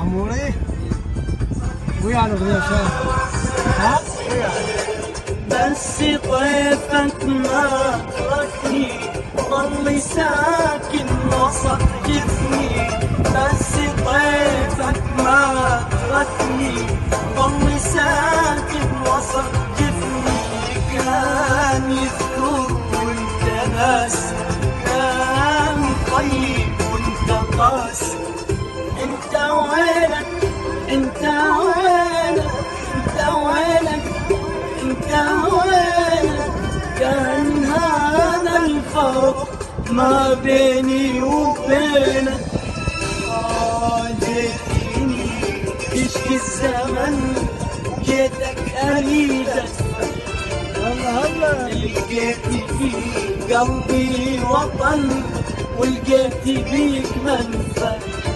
عموري ويا الاغنيه شايف ها بس طيفك ما تركني ضل ساكن وسط جفني. بس طيفك ما تركني ضل ساكن وسط جفني. كان يذكر وانت ناس، كان طيب وانت قاسي. انت وينك انت وينك انت وينك انت وينك. كان هذا الفرق ما بيني وبينك. جيتني تشكي الزمن جيتك اريدك. لقيت في قلبي وطن ولقيت بيك منفذ.